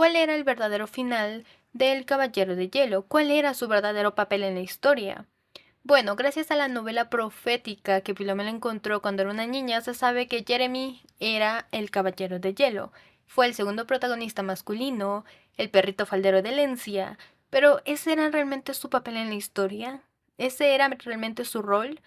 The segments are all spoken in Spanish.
¿Cuál era el verdadero final del Caballero de Hielo? ¿Cuál era su verdadero papel en la historia? Bueno, gracias a la novela profética que Philomela encontró cuando era una niña, se sabe que Jeremy era el Caballero de Hielo. Fue el segundo protagonista masculino, el perrito faldero de Lencia, pero ¿ese era realmente su papel en la historia? ¿Ese era realmente su rol?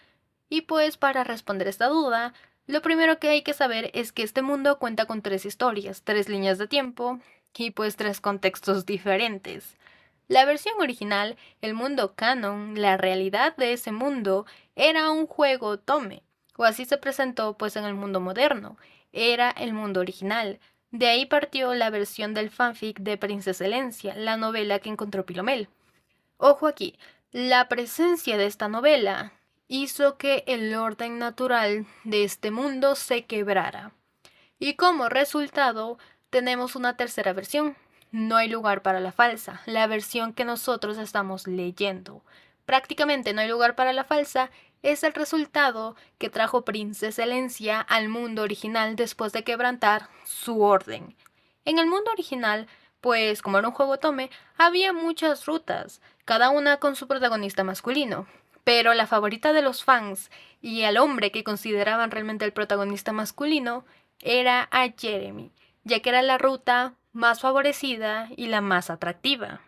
Y pues para responder esta duda, lo primero que hay que saber es que este mundo cuenta con tres historias, tres líneas de tiempo y pues tres contextos diferentes. La versión original, el mundo canon, la realidad de ese mundo, era un juego tome, o así se presentó pues en el mundo moderno, era el mundo original. De ahí partió la versión del fanfic de Princesa Elencia, la novela que encontró Pilomel. Ojo aquí, la presencia de esta novela hizo que el orden natural de este mundo se quebrara. Y como resultado, tenemos una tercera versión. No hay lugar para la falsa, la versión que nosotros estamos leyendo. Prácticamente no hay lugar para la falsa es el resultado que trajo Princesa Elencia al mundo original después de quebrantar su orden. En el mundo original, pues como era un juego tome, había muchas rutas, cada una con su protagonista masculino. Pero la favorita de los fans y al hombre que consideraban realmente el protagonista masculino era a Jeremy, ya que era la ruta más favorecida y la más atractiva.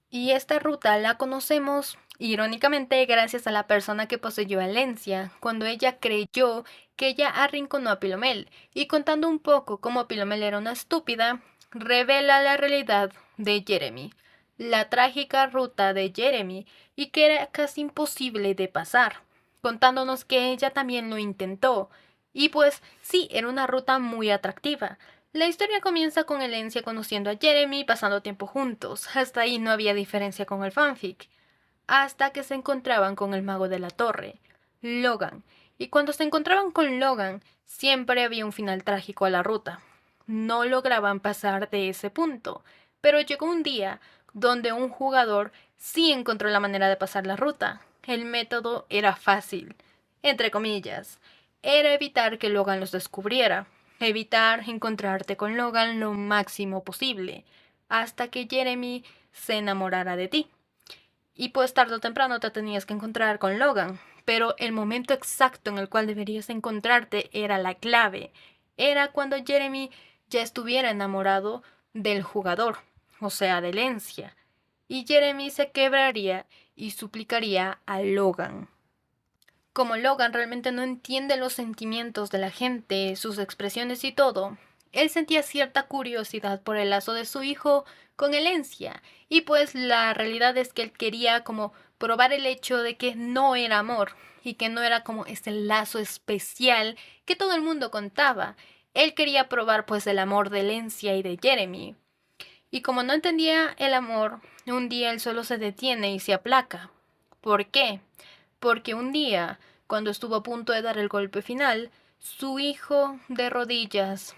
Y esta ruta la conocemos, irónicamente, gracias a la persona que poseyó a Lencia, cuando ella creyó que ella arrinconó a Pilomel, y contando un poco cómo Pilomel era una estúpida, revela la realidad de Jeremy, la trágica ruta de Jeremy, y que era casi imposible de pasar, contándonos que ella también lo intentó, y pues sí, era una ruta muy atractiva. La historia comienza con Elencia conociendo a Jeremy, pasando tiempo juntos. Hasta ahí no había diferencia con el fanfic. Hasta que se encontraban con el mago de la torre, Logan. Y cuando se encontraban con Logan, siempre había un final trágico a la ruta. No lograban pasar de ese punto. Pero llegó un día donde un jugador sí encontró la manera de pasar la ruta. El método era fácil, entre comillas. Era evitar que Logan los descubriera. Evitar encontrarte con Logan lo máximo posible, hasta que Jeremy se enamorara de ti. Y pues tarde o temprano te tenías que encontrar con Logan, pero el momento exacto en el cual deberías encontrarte era la clave. Era cuando Jeremy ya estuviera enamorado del jugador, o sea, de Lencia. Y Jeremy se quebraría y suplicaría a Logan. Como Logan realmente no entiende los sentimientos de la gente, sus expresiones y todo, él sentía cierta curiosidad por el lazo de su hijo con Elencia, y pues la realidad es que él quería como probar el hecho de que no era amor, y que no era como ese lazo especial que todo el mundo contaba. Él quería probar pues el amor de Elencia y de Jeremy. Y como no entendía el amor, un día él solo se detiene y se aplaca. ¿Por qué? Porque un día, cuando estuvo a punto de dar el golpe final, su hijo de rodillas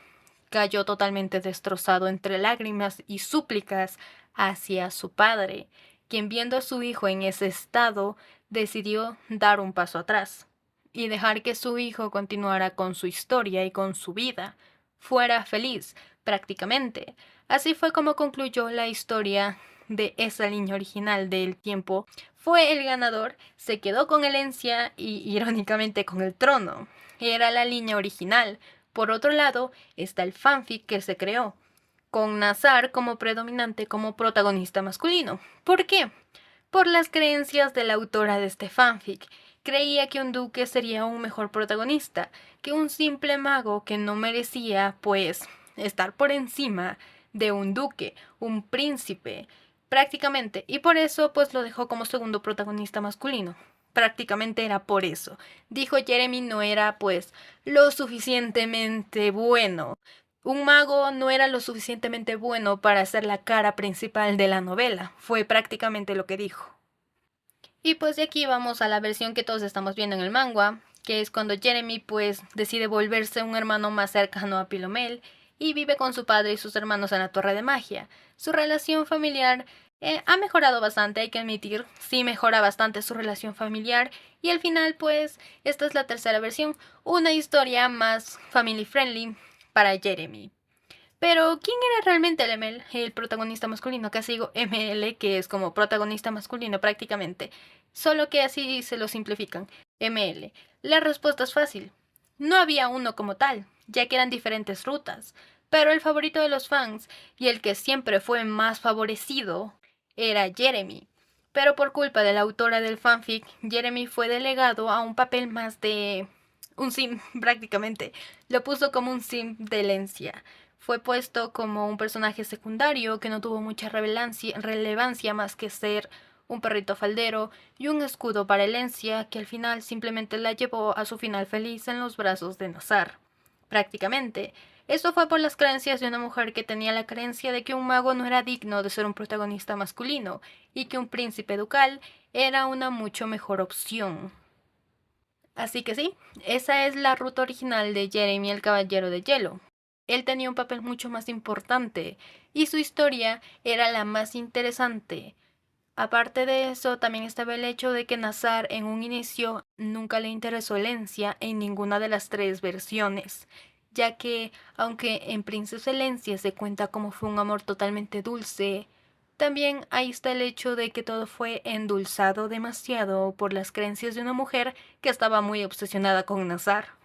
cayó totalmente destrozado entre lágrimas y súplicas hacia su padre, quien viendo a su hijo en ese estado decidió dar un paso atrás y dejar que su hijo continuara con su historia y con su vida, fuera feliz, prácticamente. Así fue como concluyó la historia de esa línea original del tiempo. Fue el ganador, se quedó con herencia y irónicamente con el trono. Era la línea original. Por otro lado, está el fanfic que se creó, con Nazar como predominante como protagonista masculino. ¿Por qué? Por las creencias de la autora de este fanfic. Creía que un duque sería un mejor protagonista que un simple mago que no merecía, pues, estar por encima de un duque, un príncipe, prácticamente, y por eso pues lo dejó como segundo protagonista masculino. Prácticamente era por eso. Dijo Jeremy no era pues lo suficientemente bueno. Un mago no era lo suficientemente bueno para ser la cara principal de la novela. Fue prácticamente lo que dijo. Y pues de aquí vamos a la versión que todos estamos viendo en el manga, que es cuando Jeremy pues decide volverse un hermano más cercano a Pilomel y vive con su padre y sus hermanos en la Torre de Magia. Su relación familiar ha mejorado bastante, hay que admitir, sí mejora bastante su relación familiar y al final pues esta es la tercera versión, una historia más family friendly para Jeremy. Pero, ¿quién era realmente el ML, el protagonista masculino? Casi digo ML, que es como protagonista masculino prácticamente. Solo que así se lo simplifican. ML. La respuesta es fácil. No había uno como tal, ya que eran diferentes rutas. Pero el favorito de los fans, y el que siempre fue más favorecido, era Jeremy. Pero por culpa de la autora del fanfic, Jeremy fue delegado a un papel más de un sim, prácticamente. Lo puso como un sim de Lencia. Fue puesto como un personaje secundario que no tuvo mucha relevancia más que ser un perrito faldero y un escudo para Elencia que al final simplemente la llevó a su final feliz en los brazos de Nazar. Prácticamente. Esto fue por las creencias de una mujer que tenía la creencia de que un mago no era digno de ser un protagonista masculino y que un príncipe ducal era una mucho mejor opción. Así que sí, esa es la ruta original de Jeremy el Caballero de Hielo. Él tenía un papel mucho más importante y su historia era la más interesante. Aparte de eso, también estaba el hecho de que Nazar en un inicio nunca le interesó Elencia en ninguna de las tres versiones, ya que, aunque en Princesa Elencia se cuenta como fue un amor totalmente dulce, también ahí está el hecho de que todo fue endulzado demasiado por las creencias de una mujer que estaba muy obsesionada con Nazar.